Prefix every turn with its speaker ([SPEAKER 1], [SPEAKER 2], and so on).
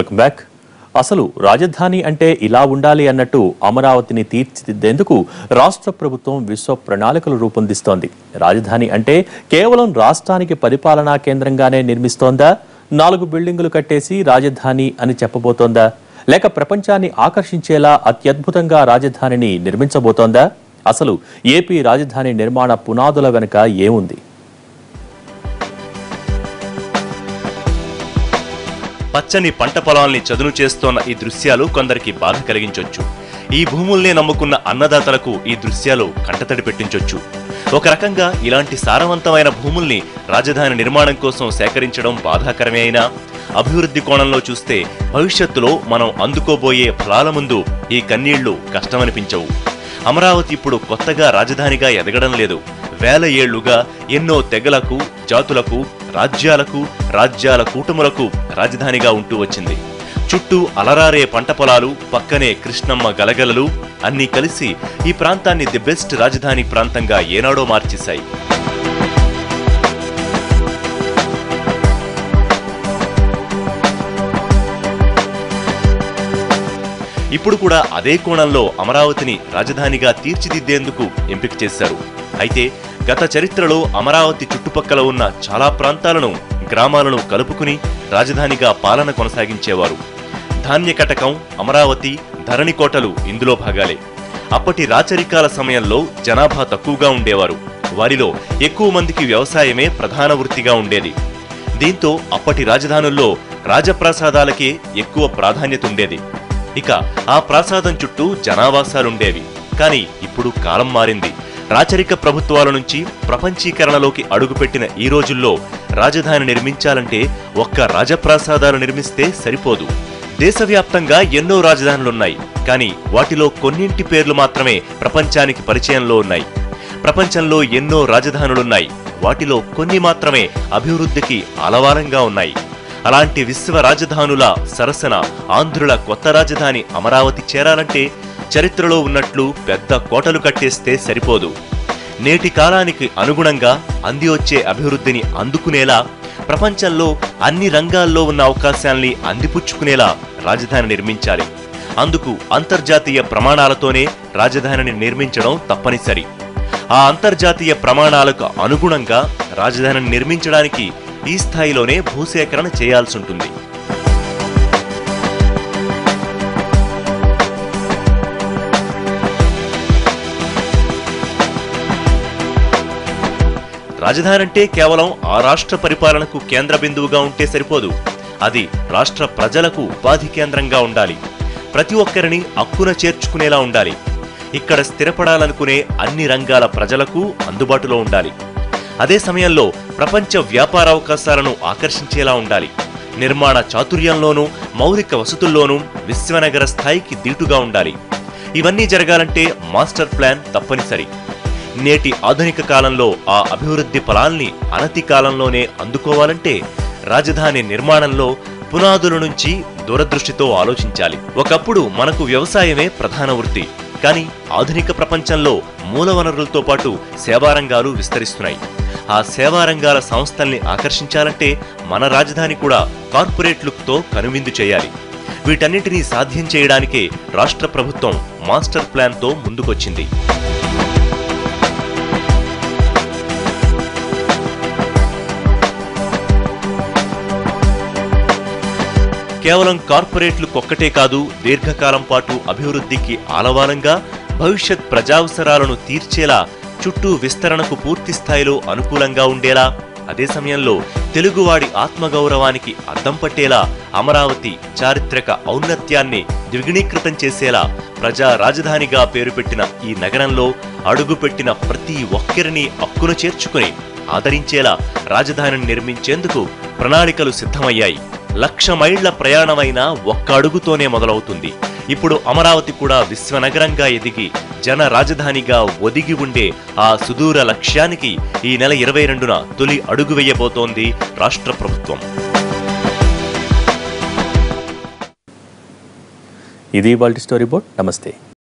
[SPEAKER 1] Welcome back. అసలు రాజధాని అంటే ఇలా ఉండాలి అన్నట్టు అమరావతిని తీర్చిదిద్దేందుకు రాష్ట్ర ప్రభుత్వం విశ్వ ప్రణాళికలు రూపొందిస్తోంది. రాజధాని అంటే కేవలం రాష్ట్రానికి పరిపాలనా కేంద్రంగానే నిర్మిస్తోందా, 4 బిల్డింగులు కట్టేసి రాజధాని అని చెప్పబోతోందా, లేక ప్రపంచాన్ని ఆకర్షించేలా అత్యద్భుతంగా రాజధానిని నిర్మించబోతోందా? అసలు ఏపీ రాజధాని నిర్మాణ పునాదుల వెనుక ఏముంది?
[SPEAKER 2] పచ్చని పంట పొలాల్ని చదును చేస్తోన్న ఈ దృశ్యాలు కొందరికి బాధ కలిగించొచ్చు. ఈ భూముల్నే నమ్ముకున్న అన్నదాతలకు ఈ దృశ్యాలు కంటతడి పెట్టించొచ్చు. ఒక రకంగా ఇలాంటి సారవంతమైన భూముల్ని రాజధాని నిర్మాణం కోసం సేకరించడం బాధాకరమే అయినా, అభివృద్ధి కోణంలో చూస్తే భవిష్యత్తులో మనం అందుకోబోయే ఫలాల ముందు ఈ కన్నీళ్లు కష్టమనిపించవు. అమరావతి ఇప్పుడు కొత్తగా రాజధానిగా ఎదగడం లేదు. వేల ఏళ్లుగా ఎన్నో తెగలకు, జాతులకు, రాజ్యాల కూటములకు రాజధానిగా ఉంటూ వచ్చింది. చుట్టూ అలరారే పంట పొలాలు, పక్కనే కృష్ణమ్మ గలగలలు అన్నీ కలిసి ఈ ప్రాంతాన్ని ది బెస్ట్ రాజధాని ప్రాంతంగా ఏనాడో మార్చేశాయి. ఇప్పుడు కూడా అదే కోణంలో అమరావతిని రాజధానిగా తీర్చిదిద్దేందుకు ఎంపిక చేశారు. అయితే గత చరిత్రలో అమరావతి చుట్టుపక్కల ఉన్న చాలా ప్రాంతాలను, గ్రామాలను కలుపుకుని రాజధానిగా పాలన కొనసాగించేవారు. ధాన్యకటకం, అమరావతి, ధరణికోటలు ఇందులో భాగాలే. అప్పటి రాచరికాల సమయంలో జనాభా తక్కువగా ఉండేవారు. వారిలో ఎక్కువ మందికి వ్యవసాయమే ప్రధాన వృత్తిగా ఉండేది. దీంతో అప్పటి రాజధానుల్లో రాజప్రాసాదాలకే ఎక్కువ ప్రాధాన్యత ఉండేది. ఇక ఆ ప్రాసాదం చుట్టూ జనావాసాలుండేవి. కానీ ఇప్పుడు కాలం మారింది. రాచరిక ప్రభుత్వాల నుంచి ప్రపంచీకరణలోకి అడుగుపెట్టిన ఈ రోజుల్లో రాజధాని నిర్మించాలంటే ఒక్క రాజప్రాసాదాలు నిర్మిస్తే సరిపోదు. దేశవ్యాప్తంగా ఎన్నో రాజధానులున్నాయి. కానీ వాటిలో కొన్నింటి పేర్లు మాత్రమే ప్రపంచానికి పరిచయంలో ఉన్నాయి. ప్రపంచంలో ఎన్నో రాజధానులున్నాయి. వాటిలో కొన్ని మాత్రమే అభివృద్ధికి ఆలవాలంగా ఉన్నాయి. అలాంటి విశ్వ రాజధానుల సరసన ఆంధ్రుల కొత్త రాజధాని అమరావతి చేరాలంటే చరిత్రలో ఉన్నట్లు పెద్ద కోటలు కట్టేస్తే సరిపోదు. నేటి కాలానికి అనుగుణంగా అంది వచ్చే అభివృద్ధిని అందుకునేలా, ప్రపంచంలో అన్ని రంగాల్లో ఉన్న అవకాశాల్ని అందిపుచ్చుకునేలా రాజధాని నిర్మించాలి. అందుకు అంతర్జాతీయ ప్రమాణాలతోనే రాజధానిని నిర్మించడం తప్పనిసరి. ఆ అంతర్జాతీయ ప్రమాణాలకు అనుగుణంగా రాజధానిని నిర్మించడానికి ఈ స్థాయిలోనే భూసేకరణ చేయాల్సి ఉంటుంది. రాజధాని అంటే కేవలం ఆ రాష్ట్ర పరిపాలనకు కేంద్ర బిందువుగా ఉంటే సరిపోదు. అది రాష్ట్ర ప్రజలకు ఉపాధి కేంద్రంగా ఉండాలి. ప్రతి ఒక్కరిని హక్కున చేర్చుకునేలా ఉండాలి. ఇక్కడ స్థిరపడాలనుకునే అన్ని రంగాల ప్రజలకు అందుబాటులో ఉండాలి. అదే సమయంలో ప్రపంచ వ్యాపార అవకాశాలను ఆకర్షించేలా ఉండాలి. నిర్మాణ చాతుర్యంలోనూ, మౌలిక వసతుల్లోనూ విశ్వనగర స్థాయికి దీటుగా ఉండాలి. ఇవన్నీ జరగాలంటే మాస్టర్ ప్లాన్ తప్పనిసరి. నేటి ఆధునిక కాలంలో ఆ అభివృద్ధి ఫలాల్ని అనతి కాలంలోనే అందుకోవాలంటే రాజధాని నిర్మాణంలో పునాదుల నుంచి దూరదృష్టితో ఆలోచించాలి. ఒకప్పుడు మనకు వ్యవసాయమే ప్రధాన వృత్తి. కానీ ఆధునిక ప్రపంచంలో మూల వనరులతో పాటు సేవారంగాలు విస్తరిస్తున్నాయి. ఆ సేవారంగాల సంస్థల్ని ఆకర్షించాలంటే మన రాజధాని కూడా కార్పొరేట్ లుక్తో కనువిందు చేయాలి. వీటన్నింటినీ సాధ్యం చేయడానికే రాష్ట్ర ప్రభుత్వం మాస్టర్ ప్లాన్తో ముందుకొచ్చింది. కేవలం కార్పొరేట్లకొక్కటే కాదు, దీర్ఘకాలం పాటు అభివృద్ధికి ఆలవాలంగా భవిష్యత్ ప్రజావసరాలను తీర్చేలా, చుట్టూ విస్తరణకు పూర్తి స్థాయిలో అనుకూలంగా ఉండేలా, అదే సమయంలో తెలుగువాడి ఆత్మగౌరవానికి అద్దం పట్టేలా, అమరావతి చారిత్రక ఔన్నత్యాన్ని ద్విగుణీకృతం చేసేలా ప్రజా రాజధానిగా పేరు పెట్టిన ఈ నగరంలో అడుగుపెట్టిన ప్రతి ఒక్కరిని హక్కున చేర్చుకుని ఆదరించేలా రాజధానిని నిర్మించేందుకు ప్రణాళికలు సిద్ధమయ్యాయి. 1,00,000 మైళ్ల ప్రయాణమైన ఒక్క అడుగుతోనే మొదలవుతుంది. ఇప్పుడు అమరావతి కూడా విశ్వనగరంగా ఎదిగి జన రాజధానిగా ఒదిగి ఉండే ఆ సుదూర లక్ష్యానికి ఈ నెల 22న తొలి అడుగు వేయబోతోంది రాష్ట్ర ప్రభుత్వం.
[SPEAKER 1] ఇది ఇవాల్టి స్టోరీ బోర్డ్. నమస్తే.